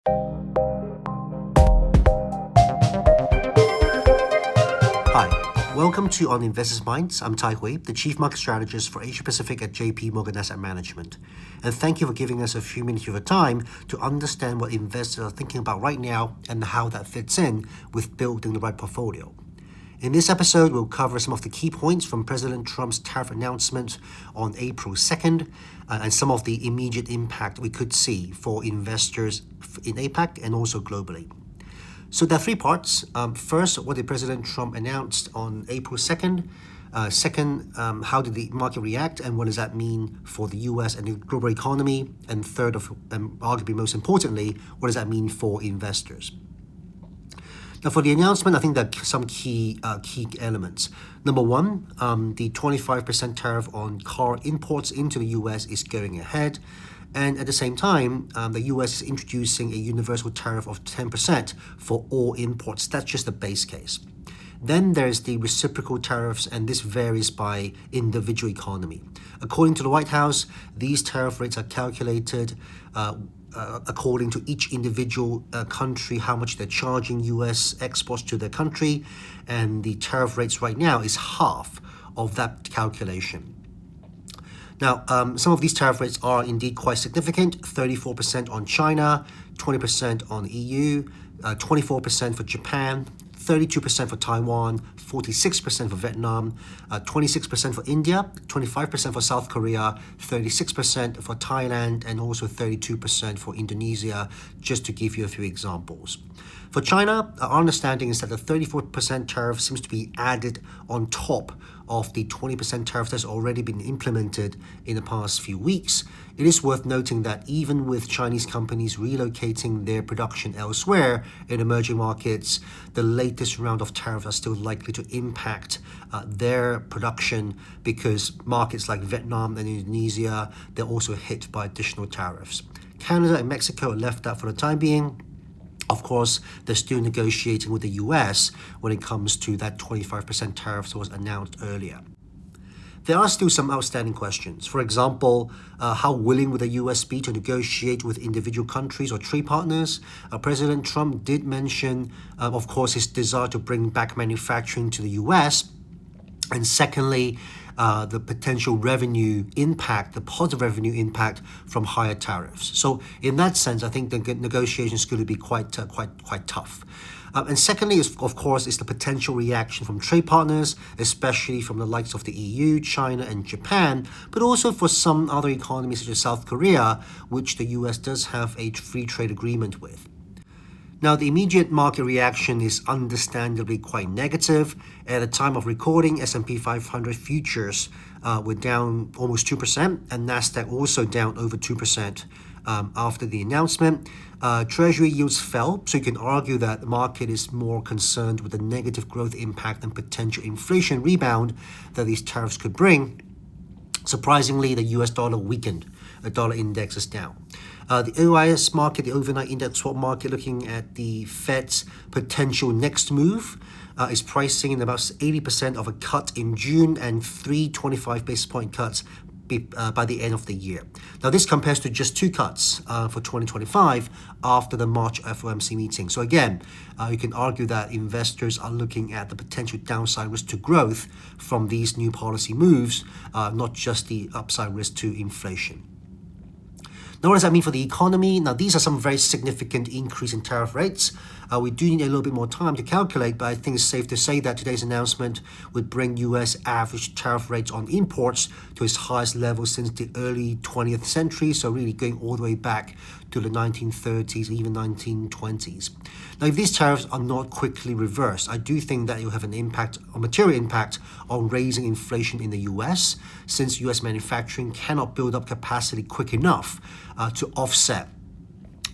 Hi, welcome to On Investors' Minds. I'm Tai Hui, the Chief Market Strategist for Asia Pacific at JP Morgan Asset Management. And thank you for giving us a few minutes of your time to understand what investors are thinking about right now and how that fits in with building the right portfolio. In this episode, we'll cover some of the key points from President Trump's tariff announcement on April 2nd and some of the immediate impact we could see for investors in APAC and also globally. So there are three parts. First, what did President Trump announced on April 2nd? Second, how did the market react and what does that mean for the US and the global economy? And third, arguably most importantly, what does that mean for investors? Now, for the announcement, I think there are some key elements. Number one, the 25% tariff on car imports into the U.S. is going ahead. And at the same time, the U.S. is introducing a universal tariff of 10% for all imports. That's just the base case. Then there's the reciprocal tariffs, and this varies by individual economy. According to the White House, these tariff rates are calculated according to each individual country, how much they're charging U.S. exports to their country, and the tariff rates right now is half of that calculation. Now, some of these tariff rates are indeed quite significant: 34% on China, 20% on EU, 24% for Japan, 32% for Taiwan, 46% for Vietnam, 26% for India, 25% for South Korea, 36% for Thailand, and also 32% for Indonesia, just to give you a few examples. For China, our understanding is that the 34% tariff seems to be added on top of the 20% tariff that's already been implemented in the past few weeks. It is worth noting that even with Chinese companies relocating their production elsewhere in emerging markets, the latest round of tariffs are still likely to impact their production because markets like Vietnam and Indonesia, they're also hit by additional tariffs. Canada and Mexico are left out for the time being. Of course, they're still negotiating with the US when it comes to that 25% tariff that was announced earlier. There are still some outstanding questions. For example, how willing would the US be to negotiate with individual countries or trade partners? President Trump did mention, of course, his desire to bring back manufacturing to the US. And secondly, the potential revenue impact, the positive revenue impact from higher tariffs. So in that sense, I think the negotiations is going to be quite tough. And secondly, of course, is the potential reaction from trade partners, especially from the likes of the EU, China, and Japan, but also for some other economies such as South Korea, which the US does have a free trade agreement with. Now, the immediate market reaction is understandably quite negative. At the time of recording, S&P 500 futures were down almost 2%, and NASDAQ also down over 2% after the announcement. Treasury yields fell, so you can argue that the market is more concerned with the negative growth impact and potential inflation rebound that these tariffs could bring. Surprisingly, the US dollar weakened. The dollar index is down. The OIS market, the overnight index swap market, looking at the Fed's potential next move, is pricing in about 80% of a cut in June and 325 basis point cuts by the end of the year. Now, this compares to just 2 cuts for 2025 after the March FOMC meeting. So again, you can argue that investors are looking at the potential downside risk to growth from these new policy moves, not just the upside risk to inflation. Now, what does that mean for the economy? Now, these are some very significant increase in tariff rates. We do need a little bit more time to calculate, but I think it's safe to say that today's announcement would bring U.S. average tariff rates on imports to its highest level since the early 20th century, so really going all the way back to the 1930s, even 1920s. Now, if these tariffs are not quickly reversed, I do think that it will have an impact, a material impact, on raising inflation in the U.S., since U.S. manufacturing cannot build up capacity quick enough to offset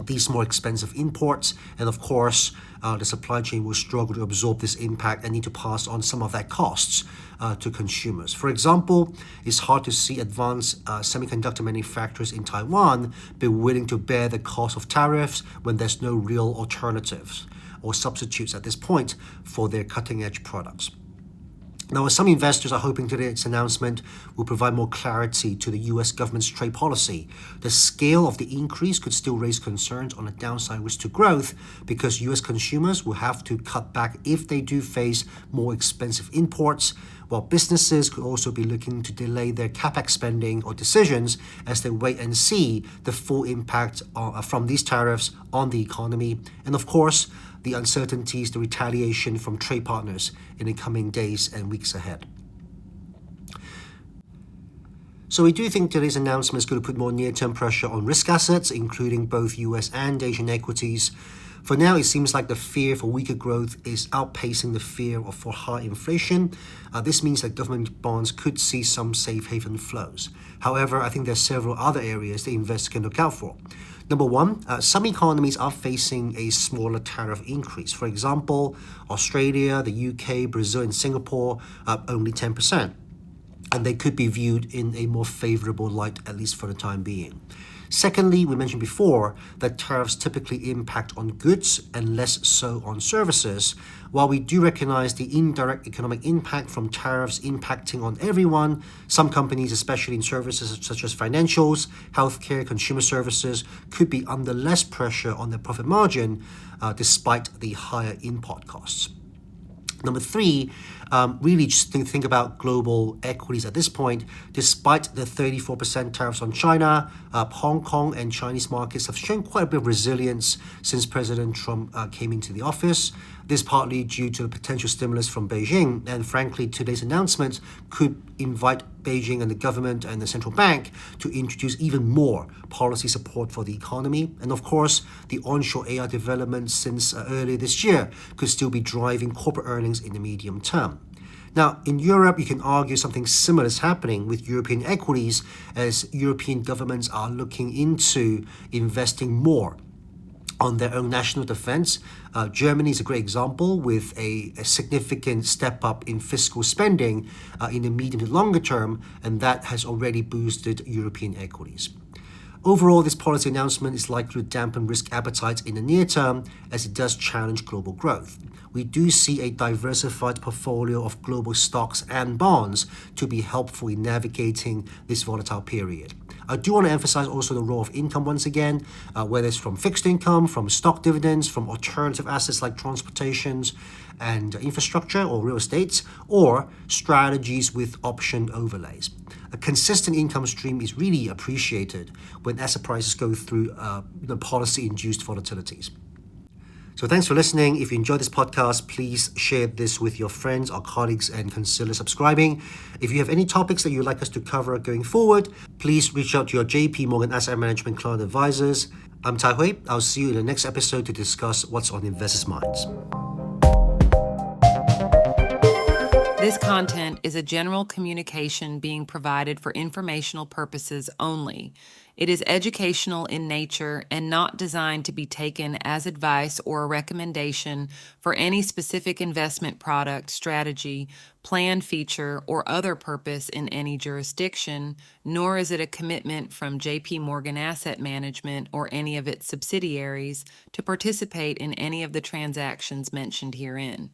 these more expensive imports. And of course, the supply chain will struggle to absorb this impact and need to pass on some of that costs to consumers. For example, it's hard to see advanced semiconductor manufacturers in Taiwan be willing to bear the cost of tariffs when there's no real alternatives or substitutes at this point for their cutting-edge products. Now, some investors are hoping today's announcement will provide more clarity to the US government's trade policy. The scale of the increase could still raise concerns on a downside risk to growth because US consumers will have to cut back if they do face more expensive imports, while businesses could also be looking to delay their capex spending or decisions as they wait and see the full impact from these tariffs on the economy. And of course, the uncertainties, the retaliation from trade partners in the coming days and weeks ahead. So we do think today's announcement is going to put more near-term pressure on risk assets, including both US and Asian equities. For now, it seems like the fear for weaker growth is outpacing the fear for high inflation. This means that government bonds could see some safe haven flows. However, I think there are several other areas that investors can look out for. Number one, some economies are facing a smaller tariff increase. For example, Australia, the UK, Brazil, and Singapore only 10%. And they could be viewed in a more favorable light, at least for the time being. Secondly, we mentioned before that tariffs typically impact on goods and less so on services. While we do recognize the indirect economic impact from tariffs impacting on everyone, some companies, especially in services such as financials, healthcare, consumer services, could be under less pressure on their profit margin despite the higher import costs. Number three, really just think about global equities at this point. Despite the 34% tariffs on China, Hong Kong and Chinese markets have shown quite a bit of resilience since President Trump came into the office. This partly due to the potential stimulus from Beijing, and frankly, today's announcement could invite Beijing and the government and the central bank to introduce even more policy support for the economy. And of course, the onshore AI development since earlier this year could still be driving corporate earnings in the medium term. Now, in Europe, you can argue something similar is happening with European equities as European governments are looking into investing more on their own national defense. Germany is a great example with a significant step up in fiscal spending in the medium to longer term, and that has already boosted European equities. Overall, this policy announcement is likely to dampen risk appetite in the near term as it does challenge global growth. We do see a diversified portfolio of global stocks and bonds to be helpful in navigating this volatile period. I do want to emphasize also the role of income once again, whether it's from fixed income, from stock dividends, from alternative assets like transportations and infrastructure or real estate, or strategies with option overlays. A consistent income stream is really appreciated when asset prices go through policy-induced volatilities. So thanks for listening. If you enjoyed this podcast, please share this with your friends or colleagues and consider subscribing. If you have any topics that you'd like us to cover going forward, please reach out to your JP Morgan Asset Management client advisors. I'm Tai Hui. I'll see you in the next episode to discuss what's on investors' minds. This content is a general communication being provided for informational purposes only. It is educational in nature and not designed to be taken as advice or a recommendation for any specific investment product, strategy, plan, feature, or other purpose in any jurisdiction, nor is it a commitment from JP Morgan Asset Management or any of its subsidiaries to participate in any of the transactions mentioned herein.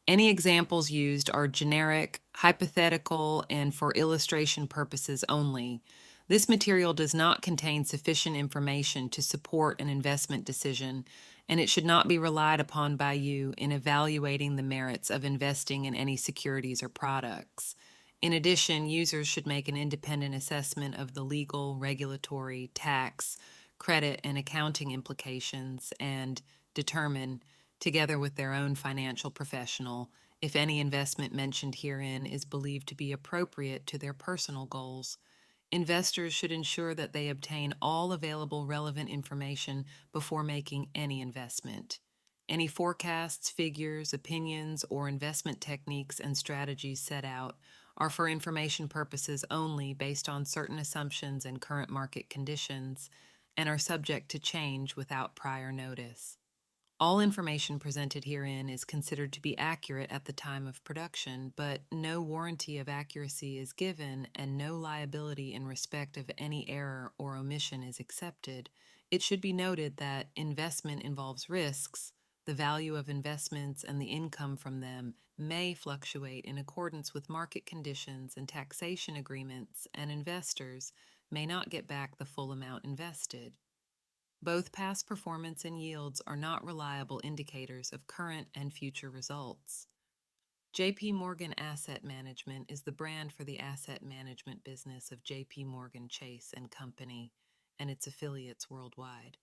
Any examples used are generic, hypothetical, and for illustration purposes only. This material does not contain sufficient information to support an investment decision, and it should not be relied upon by you in evaluating the merits of investing in any securities or products. In addition, users should make an independent assessment of the legal, regulatory, tax, credit, and accounting implications and determine, together with their own financial professional, if any investment mentioned herein is believed to be appropriate to their personal goals. Investors should ensure that they obtain all available relevant information before making any investment. Any forecasts, figures, opinions, or investment techniques and strategies set out are for information purposes only based on certain assumptions and current market conditions and are subject to change without prior notice. All information presented herein is considered to be accurate at the time of production, but no warranty of accuracy is given and no liability in respect of any error or omission is accepted. It should be noted that investment involves risks, The value of investments and the income from them may fluctuate in accordance with market conditions and taxation agreements, and investors may not get back the full amount invested. Both past performance and yields are not reliable indicators of current and future results. JP Morgan Asset Management is the brand for the asset management business of JP Morgan Chase and Company and its affiliates worldwide.